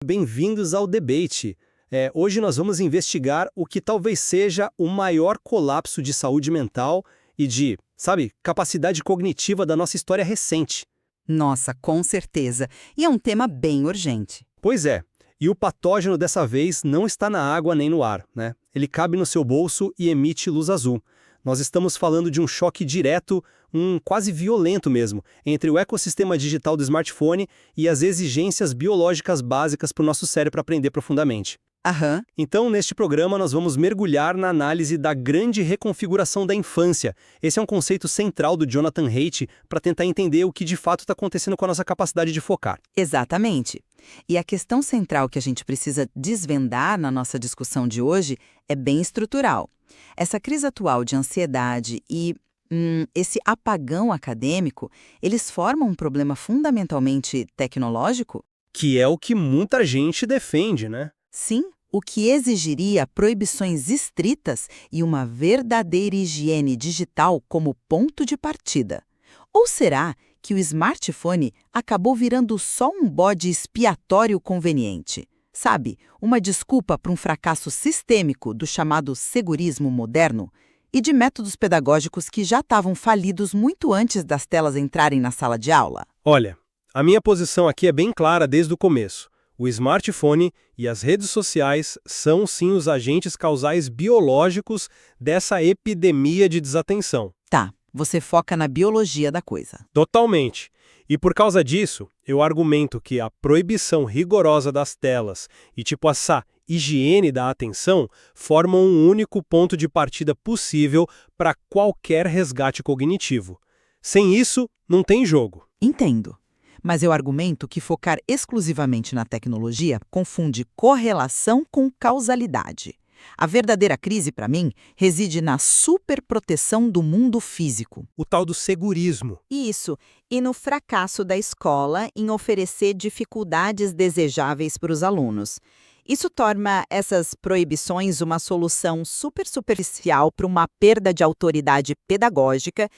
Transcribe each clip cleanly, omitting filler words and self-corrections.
Bem-vindos ao debate. Hoje nós vamos investigar o que talvez seja o maior colapso de saúde mental e de, capacidade cognitiva da nossa história recente. Nossa, com certeza. E é um tema bem urgente. Pois é, e o patógeno dessa vez não está na água nem no ar, né? Ele cabe no seu bolso e emite luz azul. Nós estamos falando de um choque direto, quase violento mesmo, entre o ecossistema digital do smartphone e as exigências biológicas básicas para o nosso cérebro aprender profundamente. Aham. Então, neste programa, nós vamos mergulhar na análise da grande reconfiguração da infância. Esse é um conceito central do Jonathan Haidt para tentar entender o que de fato está acontecendo com a nossa capacidade de focar. Exatamente. E a questão central que a gente precisa desvendar na nossa discussão de hoje é bem estrutural. Essa crise atual de ansiedade e esse apagão acadêmico, eles formam um problema fundamentalmente tecnológico? Que é o que muita gente defende, né? Sim, o que exigiria proibições estritas e uma verdadeira higiene digital como ponto de partida. Ou será que o smartphone acabou virando só um bode expiatório conveniente? Sabe, uma desculpa para um fracasso sistêmico do chamado segurismo moderno e de métodos pedagógicos que já estavam falidos muito antes das telas entrarem na sala de aula? Olha, a minha posição aqui é bem clara desde o começo. O smartphone e as redes sociais são sim os agentes causais biológicos dessa epidemia de desatenção. Tá, você foca na biologia da coisa. Totalmente. E por causa disso, eu argumento que a proibição rigorosa das telas e essa higiene da atenção formam um único ponto de partida possível para qualquer resgate cognitivo. Sem isso, não tem jogo. Entendo. Mas eu argumento que focar exclusivamente na tecnologia confunde correlação com causalidade. A verdadeira crise, para mim, reside na superproteção do mundo físico. O tal do segurismo. Isso, e no fracasso da escola em oferecer dificuldades desejáveis para os alunos. Isso torna essas proibições uma solução superficial para uma perda de autoridade pedagógica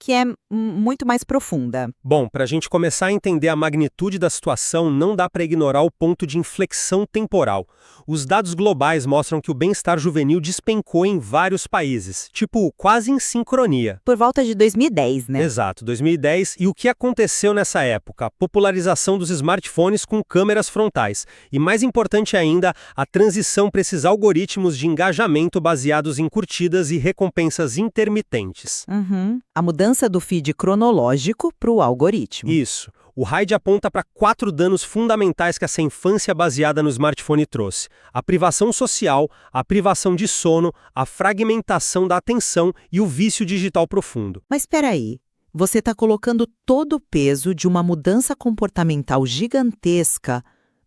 que é muito mais profunda. Bom, para a gente começar a entender a magnitude da situação, não dá para ignorar o ponto de inflexão temporal. Os dados globais mostram que o bem-estar juvenil despencou em vários países, quase em sincronia. Por volta de 2010, né? Exato, 2010. E o que aconteceu nessa época? A popularização dos smartphones com câmeras frontais. E mais importante ainda, a transição para esses algoritmos de engajamento baseados em curtidas e recompensas intermitentes. A mudança do feed cronológico para o algoritmo. Isso. O Haidt aponta para 4 danos fundamentais que essa infância baseada no smartphone trouxe. A privação social, a privação de sono, a fragmentação da atenção e o vício digital profundo. Mas espera aí, você está colocando todo o peso de uma mudança comportamental gigantesca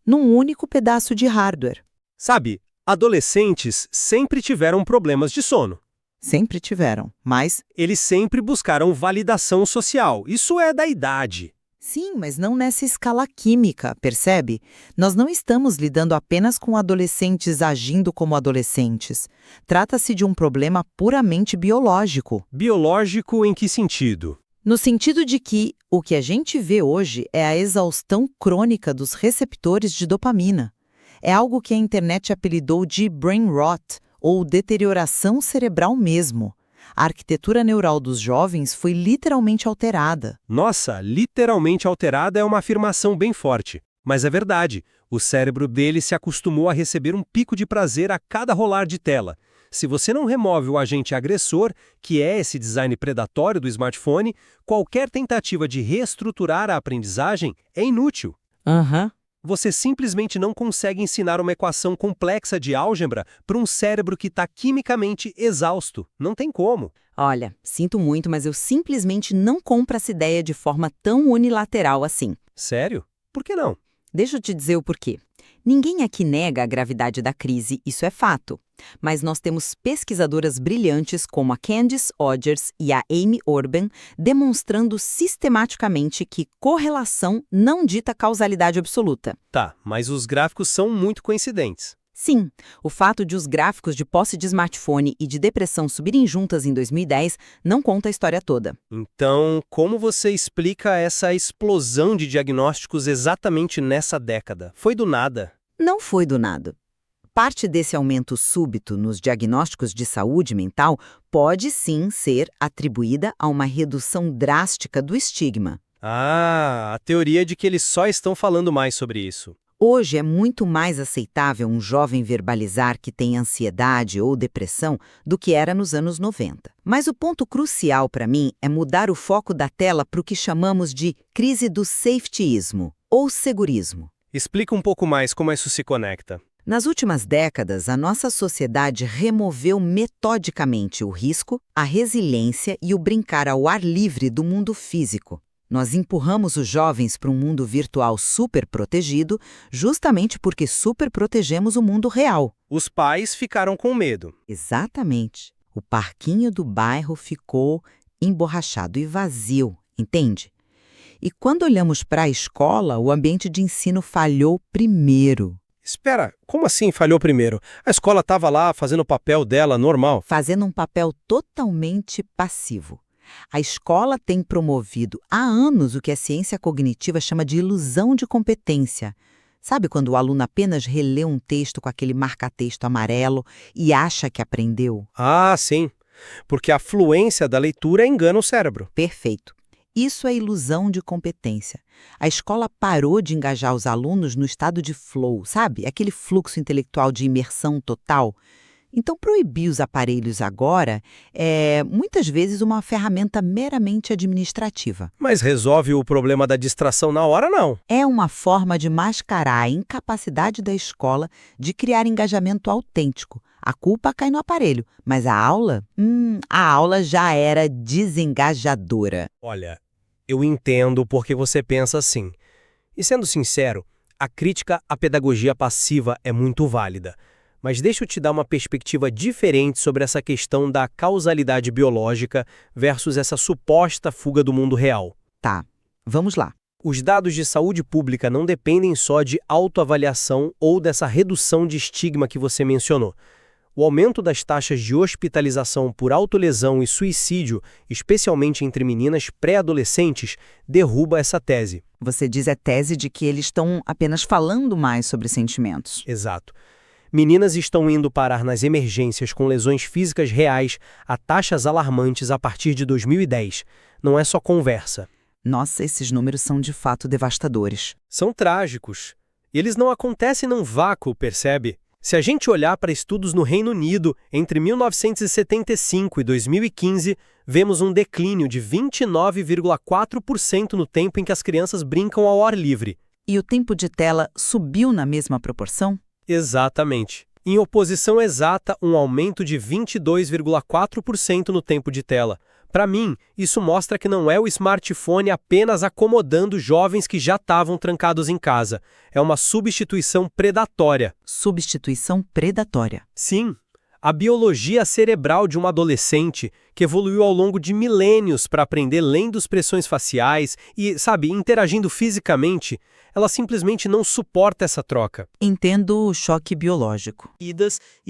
num único pedaço de hardware. Sabe, adolescentes sempre tiveram problemas de sono. Sempre tiveram, mas... Eles sempre buscaram validação social. Isso é da idade. Sim, mas não nessa escala química, percebe? Nós não estamos lidando apenas com adolescentes agindo como adolescentes. Trata-se de um problema puramente biológico. Biológico em que sentido? No sentido de que o que a gente vê hoje é a exaustão crônica dos receptores de dopamina. É algo que a internet apelidou de brain rot, ou deterioração cerebral mesmo. A arquitetura neural dos jovens foi literalmente alterada. Nossa, literalmente alterada é uma afirmação bem forte. Mas é verdade, o cérebro dele se acostumou a receber um pico de prazer a cada rolar de tela. Se você não remove o agente agressor, que é esse design predatório do smartphone, qualquer tentativa de reestruturar a aprendizagem é inútil. Você simplesmente não consegue ensinar uma equação complexa de álgebra para um cérebro que está quimicamente exausto. Não tem como. Olha, sinto muito, mas eu simplesmente não compro essa ideia de forma tão unilateral assim. Sério? Por que não? Deixa eu te dizer o porquê. Ninguém aqui nega a gravidade da crise, isso é fato. Mas nós temos pesquisadoras brilhantes como a Candice Odgers e a Amy Orban demonstrando sistematicamente que correlação não dita causalidade absoluta. Tá, mas os gráficos são muito coincidentes. Sim, o fato de os gráficos de posse de smartphone e de depressão subirem juntas em 2010 não conta a história toda. Então, como você explica essa explosão de diagnósticos exatamente nessa década? Foi do nada? Não foi do nada. Parte desse aumento súbito nos diagnósticos de saúde mental pode sim ser atribuída a uma redução drástica do estigma. Ah, a teoria de que eles só estão falando mais sobre isso. Hoje é muito mais aceitável um jovem verbalizar que tem ansiedade ou depressão do que era nos anos 90. Mas o ponto crucial para mim é mudar o foco da tela para o que chamamos de crise do safetyismo, ou segurismo. Explica um pouco mais como isso se conecta. Nas últimas décadas, a nossa sociedade removeu metodicamente o risco, a resiliência e o brincar ao ar livre do mundo físico. Nós empurramos os jovens para um mundo virtual super protegido, justamente porque super protegemos o mundo real. Os pais ficaram com medo. Exatamente. O parquinho do bairro ficou emborrachado e vazio, entende? E quando olhamos para a escola, o ambiente de ensino falhou primeiro. Espera, como assim falhou primeiro? A escola estava lá fazendo o papel dela normal. Fazendo um papel totalmente passivo. A escola tem promovido há anos o que a ciência cognitiva chama de ilusão de competência. Sabe quando o aluno apenas relê um texto com aquele marca-texto amarelo e acha que aprendeu? Ah, sim. Porque a fluência da leitura engana o cérebro. Perfeito. Isso é ilusão de competência. A escola parou de engajar os alunos no estado de flow, sabe? Aquele fluxo intelectual de imersão total. Então, proibir os aparelhos agora é, muitas vezes, uma ferramenta meramente administrativa. Mas resolve o problema da distração na hora, não. É uma forma de mascarar a incapacidade da escola de criar engajamento autêntico. A culpa cai no aparelho, mas a aula já era desengajadora. Olha, eu entendo porque você pensa assim. E sendo sincero, a crítica à pedagogia passiva é muito válida. Mas deixa eu te dar uma perspectiva diferente sobre essa questão da causalidade biológica versus essa suposta fuga do mundo real. Tá, vamos lá. Os dados de saúde pública não dependem só de autoavaliação ou dessa redução de estigma que você mencionou. O aumento das taxas de hospitalização por autolesão e suicídio, especialmente entre meninas pré-adolescentes, derruba essa tese. Você diz a tese de que eles estão apenas falando mais sobre sentimentos. Exato. Meninas estão indo parar nas emergências com lesões físicas reais a taxas alarmantes a partir de 2010. Não é só conversa. Nossa, esses números são de fato devastadores. São trágicos. E eles não acontecem num vácuo, percebe? Se a gente olhar para estudos no Reino Unido, entre 1975 e 2015, vemos um declínio de 29,4% no tempo em que as crianças brincam ao ar livre. E o tempo de tela subiu na mesma proporção? Exatamente. Em oposição exata, um aumento de 22,4% no tempo de tela. Para mim, isso mostra que não é o smartphone apenas acomodando jovens que já estavam trancados em casa. É uma substituição predatória. Substituição predatória. Sim, a biologia cerebral de um adolescente que evoluiu ao longo de milênios para aprender lendo expressões faciais e, interagindo fisicamente, ela simplesmente não suporta essa troca. Entendo o choque biológico. E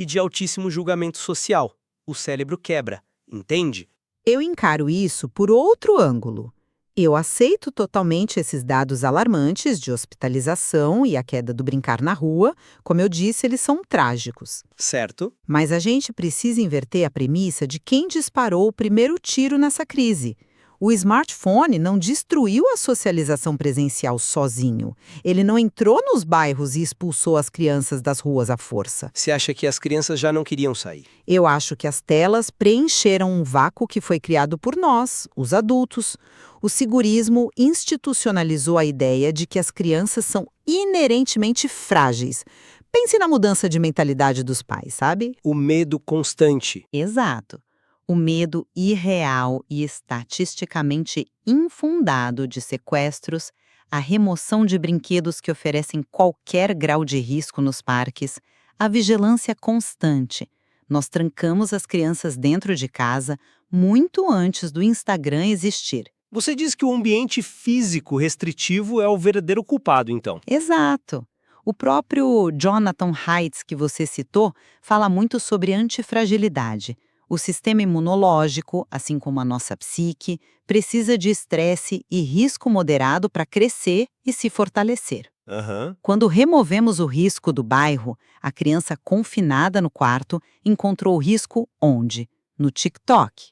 de altíssimo julgamento social. O cérebro quebra, entende? Eu encaro isso por outro ângulo. Eu aceito totalmente esses dados alarmantes de hospitalização e a queda do brincar na rua. Como eu disse, eles são trágicos. Certo. Mas a gente precisa inverter a premissa de quem disparou o primeiro tiro nessa crise. O smartphone não destruiu a socialização presencial sozinho. Ele não entrou nos bairros e expulsou as crianças das ruas à força. Você acha que as crianças já não queriam sair? Eu acho que as telas preencheram um vácuo que foi criado por nós, os adultos. O segurismo institucionalizou a ideia de que as crianças são inerentemente frágeis. Pense na mudança de mentalidade dos pais, sabe? O medo constante. Exato. O medo irreal e estatisticamente infundado de sequestros, a remoção de brinquedos que oferecem qualquer grau de risco nos parques, a vigilância constante. Nós trancamos as crianças dentro de casa muito antes do Instagram existir. Você diz que o ambiente físico restritivo é o verdadeiro culpado, então. Exato. O próprio Jonathan Haidt, que você citou, fala muito sobre antifragilidade. O sistema imunológico, assim como a nossa psique, precisa de estresse e risco moderado para crescer e se fortalecer. Aham. Quando removemos o risco do bairro, a criança confinada no quarto encontrou o risco onde? No TikTok.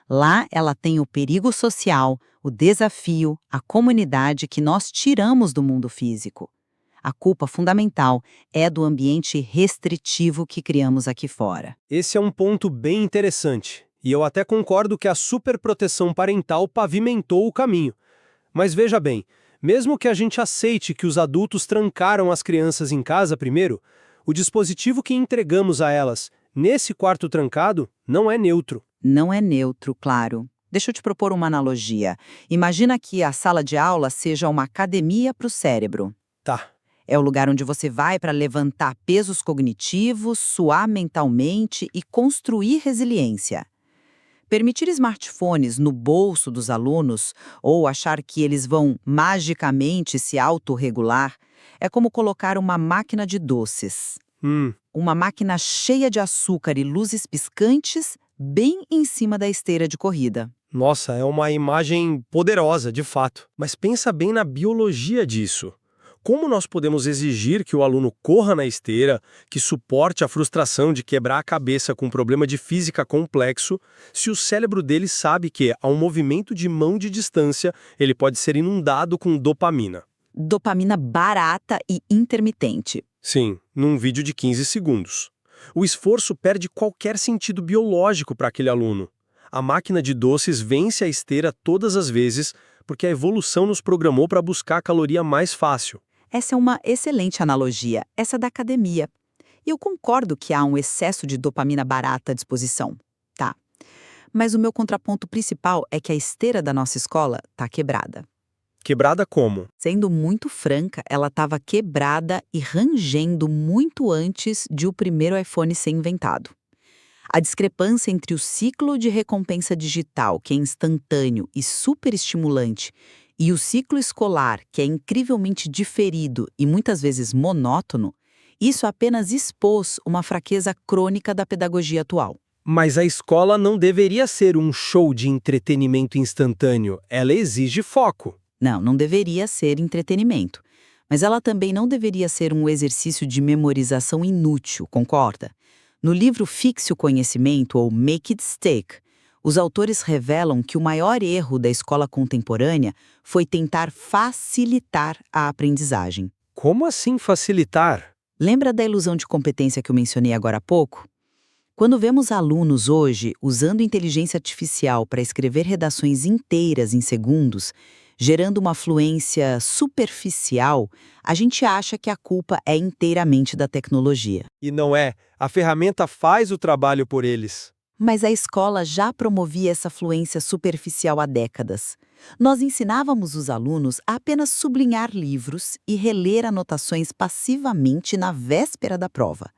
Lá ela tem o perigo social, o desafio, a comunidade que nós tiramos do mundo físico. A culpa fundamental é do ambiente restritivo que criamos aqui fora. Esse é um ponto bem interessante. E eu até concordo que a superproteção parental pavimentou o caminho. Mas veja bem, mesmo que a gente aceite que os adultos trancaram as crianças em casa primeiro, o dispositivo que entregamos a elas, nesse quarto trancado, não é neutro. Não é neutro, claro. Deixa eu te propor uma analogia. Imagina que a sala de aula seja uma academia para o cérebro. Tá. É o lugar onde você vai para levantar pesos cognitivos, suar mentalmente e construir resiliência. Permitir smartphones no bolso dos alunos ou achar que eles vão magicamente se autorregular é como colocar uma máquina de doces. Uma máquina cheia de açúcar e luzes piscantes bem em cima da esteira de corrida. Nossa, é uma imagem poderosa, de fato. Mas pensa bem na biologia disso. Como nós podemos exigir que o aluno corra na esteira, que suporte a frustração de quebrar a cabeça com um problema de física complexo, se o cérebro dele sabe que, a um movimento de mão de distância, ele pode ser inundado com dopamina? Dopamina barata e intermitente. Sim, num vídeo de 15 segundos. O esforço perde qualquer sentido biológico para aquele aluno. A máquina de doces vence a esteira todas as vezes porque a evolução nos programou para buscar a caloria mais fácil. Essa é uma excelente analogia, essa da academia. E eu concordo que há um excesso de dopamina barata à disposição. Tá. Mas o meu contraponto principal é que a esteira da nossa escola está quebrada. Quebrada como? Sendo muito franca, ela estava quebrada e rangendo muito antes de o primeiro iPhone ser inventado. A discrepância entre o ciclo de recompensa digital, que é instantâneo e super estimulante, e o ciclo escolar, que é incrivelmente diferido e muitas vezes monótono, isso apenas expôs uma fraqueza crônica da pedagogia atual. Mas a escola não deveria ser um show de entretenimento instantâneo. Ela exige foco. Não deveria ser entretenimento. Mas ela também não deveria ser um exercício de memorização inútil, concorda? No livro Fixe o Conhecimento, ou Make It Stick, os autores revelam que o maior erro da escola contemporânea foi tentar facilitar a aprendizagem. Como assim facilitar? Lembra da ilusão de competência que eu mencionei agora há pouco? Quando vemos alunos hoje usando inteligência artificial para escrever redações inteiras em segundos, gerando uma fluência superficial, a gente acha que a culpa é inteiramente da tecnologia. E não é. A ferramenta faz o trabalho por eles. Mas a escola já promovia essa fluência superficial há décadas. Nós ensinávamos os alunos a apenas sublinhar livros e reler anotações passivamente na véspera da prova.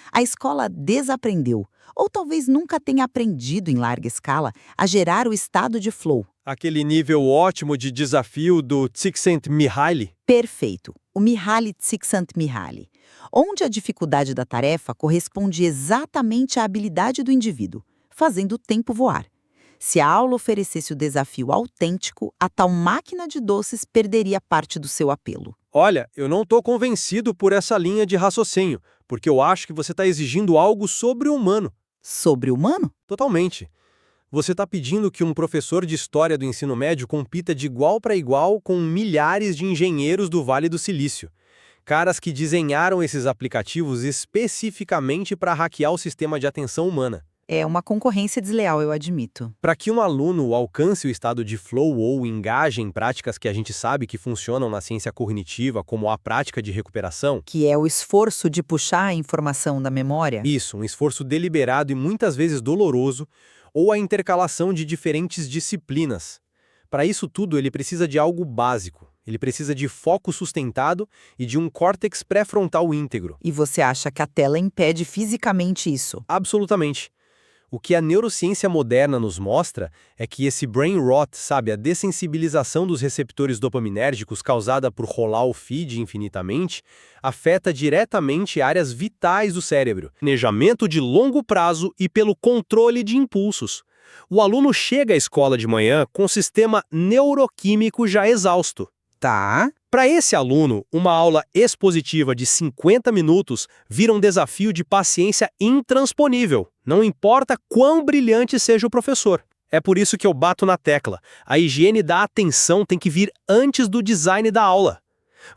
A escola desaprendeu, ou talvez nunca tenha aprendido em larga escala, a gerar o estado de flow. Aquele nível ótimo de desafio do Csikszentmihalyi. Perfeito, o Mihaly Csikszentmihalyi, onde a dificuldade da tarefa corresponde exatamente à habilidade do indivíduo, fazendo o tempo voar. Se a aula oferecesse o desafio autêntico, a tal máquina de doces perderia parte do seu apelo. Olha, eu não estou convencido por essa linha de raciocínio, porque eu acho que você está exigindo algo sobre-humano. Sobre-humano? Totalmente. Você está pedindo que um professor de história do ensino médio compita de igual para igual com milhares de engenheiros do Vale do Silício. Caras que desenharam esses aplicativos especificamente para hackear o sistema de atenção humana. É uma concorrência desleal, eu admito. Para que um aluno alcance o estado de flow ou engaje em práticas que a gente sabe que funcionam na ciência cognitiva, como a prática de recuperação, Que é o esforço de puxar a informação da memória. isso, um esforço deliberado e muitas vezes doloroso, ou a intercalação de diferentes disciplinas. Para isso tudo, ele precisa de algo básico. Ele precisa de foco sustentado e de um córtex pré-frontal íntegro. E você acha que a tela impede fisicamente isso? Absolutamente. O que a neurociência moderna nos mostra é que esse brain rot, sabe, a dessensibilização dos receptores dopaminérgicos causada por rolar o feed infinitamente, afeta diretamente áreas vitais do cérebro, planejamento de longo prazo e pelo controle de impulsos. O aluno chega à escola de manhã com o sistema neuroquímico já exausto. Tá. Para esse aluno, uma aula expositiva de 50 minutos vira um desafio de paciência intransponível, não importa quão brilhante seja o professor. É por isso que eu bato na tecla. A higiene da atenção tem que vir antes do design da aula.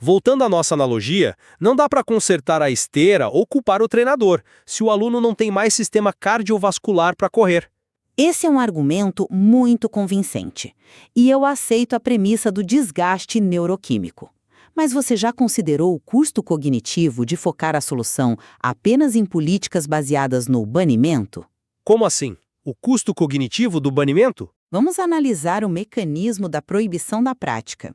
Voltando à nossa analogia, não dá para consertar a esteira ou culpar o treinador, se o aluno não tem mais sistema cardiovascular para correr. Esse é um argumento muito convincente. E eu aceito a premissa do desgaste neuroquímico. Mas você já considerou o custo cognitivo de focar a solução apenas em políticas baseadas no banimento? Como assim? O custo cognitivo do banimento? Vamos analisar o mecanismo da proibição da prática.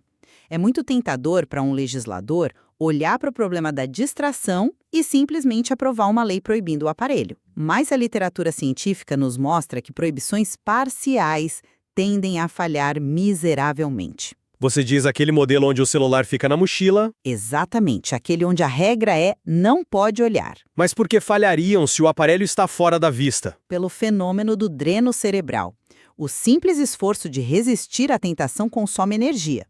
É muito tentador para um legislador olhar para o problema da distração e simplesmente aprovar uma lei proibindo o aparelho. Mas a literatura científica nos mostra que proibições parciais tendem a falhar miseravelmente. Você diz aquele modelo onde o celular fica na mochila. Exatamente, aquele onde a regra é não pode olhar. Mas por que falhariam se o aparelho está fora da vista? Pelo fenômeno do dreno cerebral. O simples esforço de resistir à tentação consome energia.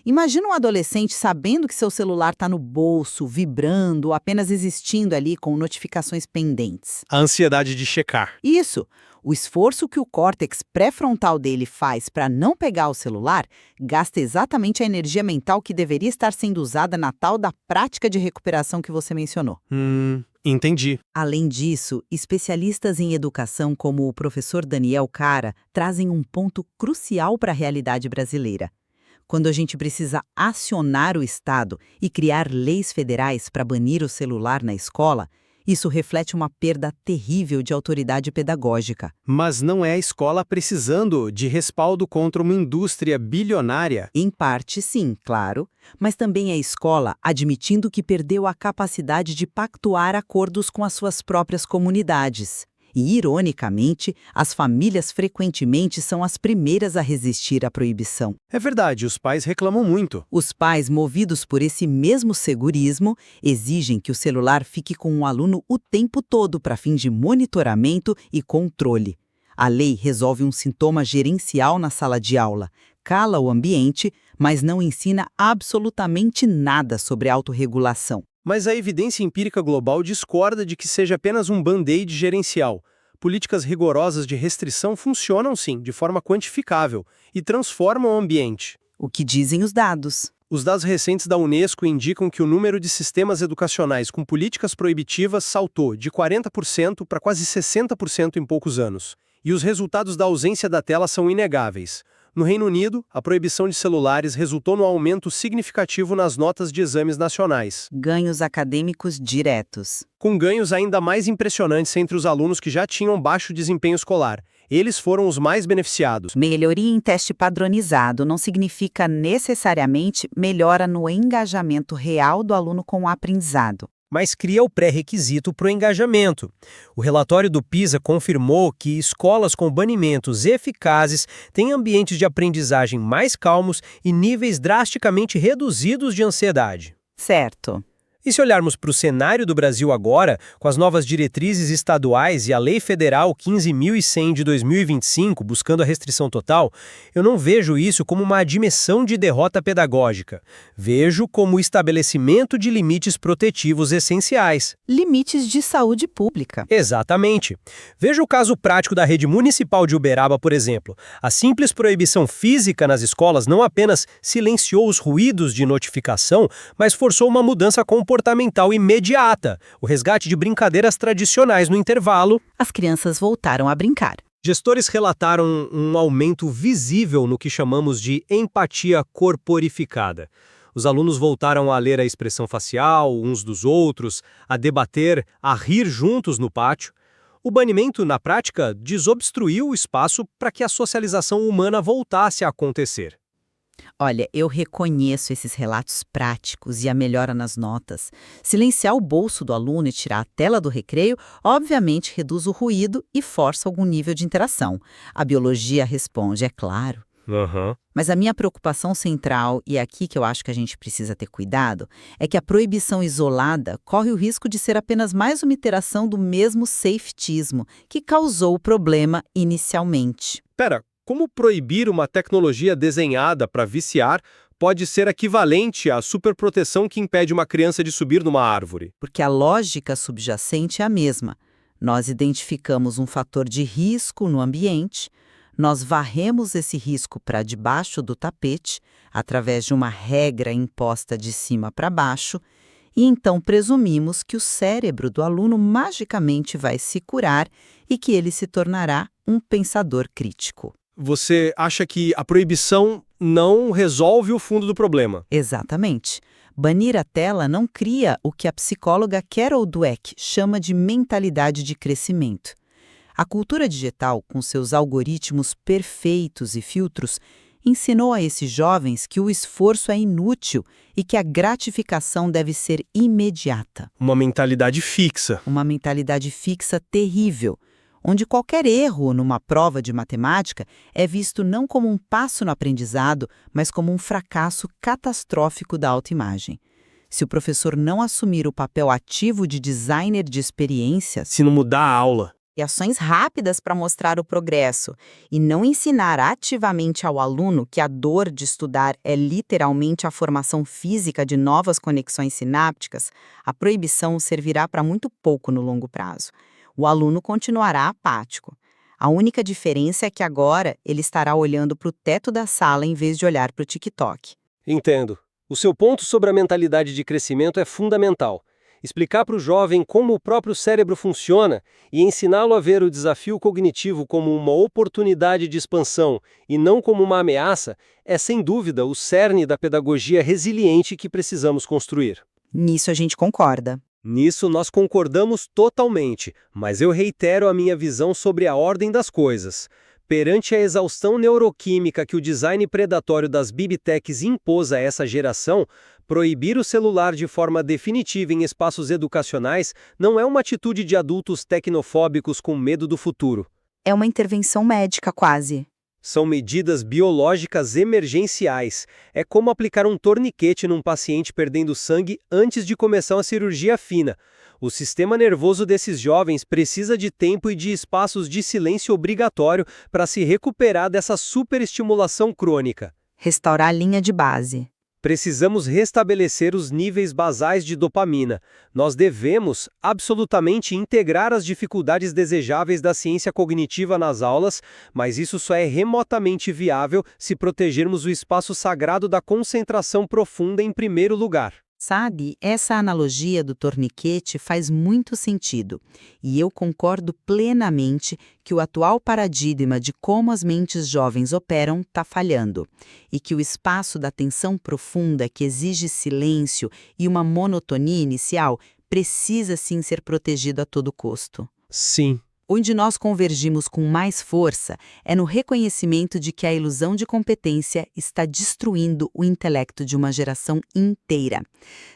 Imagina um adolescente sabendo que seu celular está no bolso, vibrando ou apenas existindo ali com notificações pendentes. A ansiedade de checar. Isso! O esforço que o córtex pré-frontal dele faz para não pegar o celular gasta exatamente a energia mental que deveria estar sendo usada na tal da prática de recuperação que você mencionou. Entendi. Além disso, especialistas em educação como o professor Daniel Cara trazem um ponto crucial para a realidade brasileira. Quando a gente precisa acionar o Estado e criar leis federais para banir o celular na escola, isso reflete uma perda terrível de autoridade pedagógica. Mas não é a escola precisando de respaldo contra uma indústria bilionária? Em parte, sim, claro, mas também é a escola admitindo que perdeu a capacidade de pactuar acordos com as suas próprias comunidades. E, ironicamente, as famílias frequentemente são as primeiras a resistir à proibição. É verdade, os pais reclamam muito. Os pais, movidos por esse mesmo segurismo, exigem que o celular fique com o aluno o tempo todo para fim de monitoramento e controle. A lei resolve um sintoma gerencial na sala de aula, cala o ambiente, mas não ensina absolutamente nada sobre autorregulação. Mas a evidência empírica global discorda de que seja apenas um band-aid gerencial. Políticas rigorosas de restrição funcionam sim, de forma quantificável, e transformam o ambiente. O que dizem os dados? Os dados recentes da Unesco indicam que o número de sistemas educacionais com políticas proibitivas saltou de 40% para quase 60% em poucos anos. E os resultados da ausência da tela são inegáveis. No Reino Unido, a proibição de celulares resultou no aumento significativo nas notas de exames nacionais. Ganhos acadêmicos diretos. Com ganhos ainda mais impressionantes entre os alunos que já tinham baixo desempenho escolar. Eles foram os mais beneficiados. Melhoria em teste padronizado não significa necessariamente melhora no engajamento real do aluno com o aprendizado. Mas cria o pré-requisito para o engajamento. O relatório do PISA confirmou que escolas com banimentos eficazes têm ambientes de aprendizagem mais calmos e níveis drasticamente reduzidos de ansiedade. Certo. E se olharmos para o cenário do Brasil agora, com as novas diretrizes estaduais e a Lei Federal 15.100 de 2025 buscando a restrição total, eu não vejo isso como uma admissão de derrota pedagógica. Vejo como o estabelecimento de limites protetivos essenciais. Limites de saúde pública. Exatamente. Veja o caso prático da rede municipal de Uberaba, por exemplo. A simples proibição física nas escolas não apenas silenciou os ruídos de notificação, mas forçou uma mudança comportamental imediata, o resgate de brincadeiras tradicionais no intervalo. As crianças voltaram a brincar. Gestores relataram um aumento visível no que chamamos de empatia corporificada. Os alunos voltaram a ler a expressão facial uns dos outros, a debater, a rir juntos no pátio. O banimento, na prática, desobstruiu o espaço para que a socialização humana voltasse a acontecer. Olha, eu reconheço esses relatos práticos e a melhora nas notas. Silenciar o bolso do aluno e tirar a tela do recreio, obviamente, reduz o ruído e força algum nível de interação. A biologia responde, é claro. Mas a minha preocupação central, e é aqui que eu acho que a gente precisa ter cuidado, é que a proibição isolada corre o risco de ser apenas mais uma iteração do mesmo safetismo que causou o problema inicialmente. Pera, como proibir uma tecnologia desenhada para viciar pode ser equivalente à superproteção que impede uma criança de subir numa árvore. Porque a lógica subjacente é a mesma. Nós identificamos um fator de risco no ambiente, nós varremos esse risco para debaixo do tapete, através de uma regra imposta de cima para baixo, e então presumimos que o cérebro do aluno magicamente vai se curar e que ele se tornará um pensador crítico. Você acha que a proibição não resolve o fundo do problema? Exatamente. Banir a tela não cria o que a psicóloga Carol Dweck chama de mentalidade de crescimento. A cultura digital, com seus algoritmos perfeitos e filtros, ensinou a esses jovens que o esforço é inútil e que a gratificação deve ser imediata. Uma mentalidade fixa. Uma mentalidade fixa terrível, onde qualquer erro numa prova de matemática é visto não como um passo no aprendizado, mas como um fracasso catastrófico da autoimagem. Se o professor não assumir o papel ativo de designer de experiências, Se não mudar a aula. e ações rápidas para mostrar o progresso, e não ensinar ativamente ao aluno que a dor de estudar é literalmente a formação física de novas conexões sinápticas, a proibição servirá para muito pouco no longo prazo. O aluno continuará apático. A única diferença é que agora ele estará olhando para o teto da sala em vez de olhar para o TikTok. Entendo. O seu ponto sobre a mentalidade de crescimento é fundamental. Explicar para o jovem como o próprio cérebro funciona e ensiná-lo a ver o desafio cognitivo como uma oportunidade de expansão e não como uma ameaça é, sem dúvida, o cerne da pedagogia resiliente que precisamos construir. Nisso a gente concorda. Nisso nós concordamos totalmente, mas eu reitero a minha visão sobre a ordem das coisas. Perante a exaustão neuroquímica que o design predatório das Big Techs impôs a essa geração, proibir o celular de forma definitiva em espaços educacionais não é uma atitude de adultos tecnofóbicos com medo do futuro. É uma intervenção médica quase. São medidas biológicas emergenciais. É como aplicar um torniquete num paciente perdendo sangue antes de começar uma cirurgia fina. O sistema nervoso desses jovens precisa de tempo e de espaços de silêncio obrigatório para se recuperar dessa superestimulação crônica. Restaurar a linha de base. Precisamos restabelecer os níveis basais de dopamina. Nós devemos, absolutamente, integrar as dificuldades desejáveis da ciência cognitiva nas aulas, mas isso só é remotamente viável se protegermos o espaço sagrado da concentração profunda em primeiro lugar. Sabe, essa analogia do torniquete faz muito sentido, e eu concordo plenamente que o atual paradigma de como as mentes jovens operam está falhando, e que o espaço da atenção profunda que exige silêncio e uma monotonia inicial precisa sim ser protegido a todo custo. Sim. Onde nós convergimos com mais força é no reconhecimento de que a ilusão de competência está destruindo o intelecto de uma geração inteira.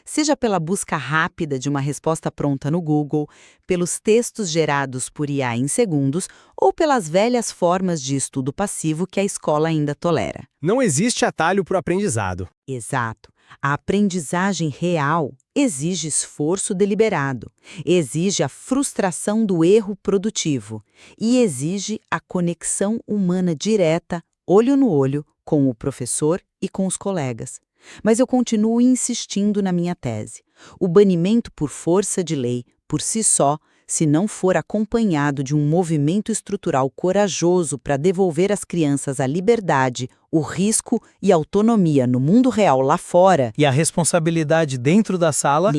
Seja pela busca rápida de uma resposta pronta no Google, pelos textos gerados por IA em segundos ou pelas velhas formas de estudo passivo que a escola ainda tolera. Não existe atalho para o aprendizado. Exato. A aprendizagem real exige esforço deliberado, exige a frustração do erro produtivo e exige a conexão humana direta, olho no olho, com o professor e com os colegas. Mas eu continuo insistindo na minha tese. O banimento por força de lei, por si só, se não for acompanhado de um movimento estrutural corajoso para devolver às crianças a liberdade, o risco e a autonomia no mundo real lá fora, E a responsabilidade dentro da sala?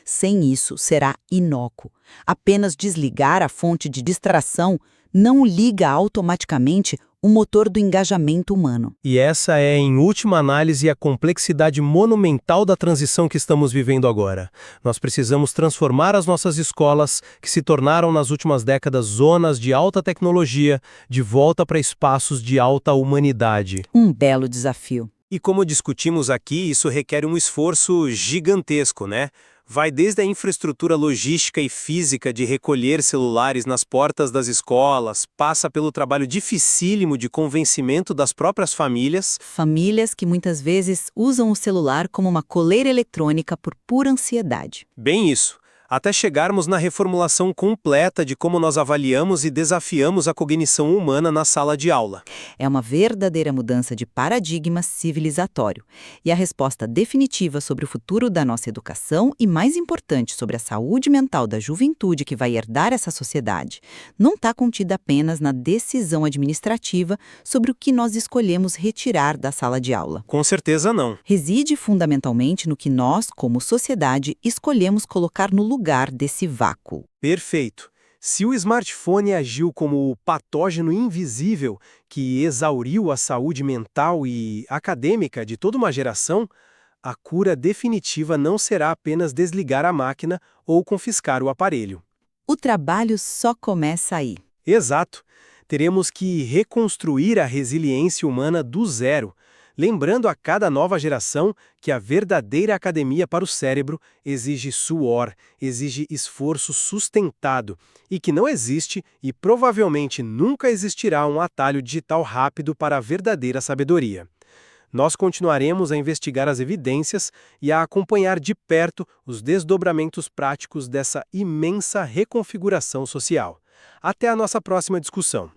sem isso será inócuo. Apenas desligar a fonte de distração não liga automaticamente o motor do engajamento humano. E essa é, em última análise, a complexidade monumental da transição que estamos vivendo agora. Nós precisamos transformar as nossas escolas, que se tornaram nas últimas décadas zonas de alta tecnologia, de volta para espaços de alta humanidade. Um belo desafio. E como discutimos aqui, isso requer um esforço gigantesco, né? Vai desde a infraestrutura logística e física de recolher celulares nas portas das escolas, passa pelo trabalho dificílimo de convencimento das próprias famílias. Famílias que muitas vezes usam o celular como uma coleira eletrônica por pura ansiedade. Bem isso. até chegarmos na reformulação completa de como nós avaliamos e desafiamos a cognição humana na sala de aula. É uma verdadeira mudança de paradigma civilizatório. E a resposta definitiva sobre o futuro da nossa educação e, mais importante, sobre a saúde mental da juventude que vai herdar essa sociedade, não está contida apenas na decisão administrativa sobre o que nós escolhemos retirar da sala de aula. Com certeza não. Reside fundamentalmente no que nós, como sociedade, escolhemos colocar no lugar desse vácuo. Perfeito. Se o smartphone agiu como o patógeno invisível que exauriu a saúde mental e acadêmica de toda uma geração, a cura definitiva não será apenas desligar a máquina ou confiscar o aparelho. O trabalho só começa aí. Exato. Teremos que reconstruir a resiliência humana do zero, lembrando a cada nova geração que a verdadeira academia para o cérebro exige suor, exige esforço sustentado e que não existe e provavelmente nunca existirá um atalho digital rápido para a verdadeira sabedoria. Nós continuaremos a investigar as evidências e a acompanhar de perto os desdobramentos práticos dessa imensa reconfiguração social. Até a nossa próxima discussão.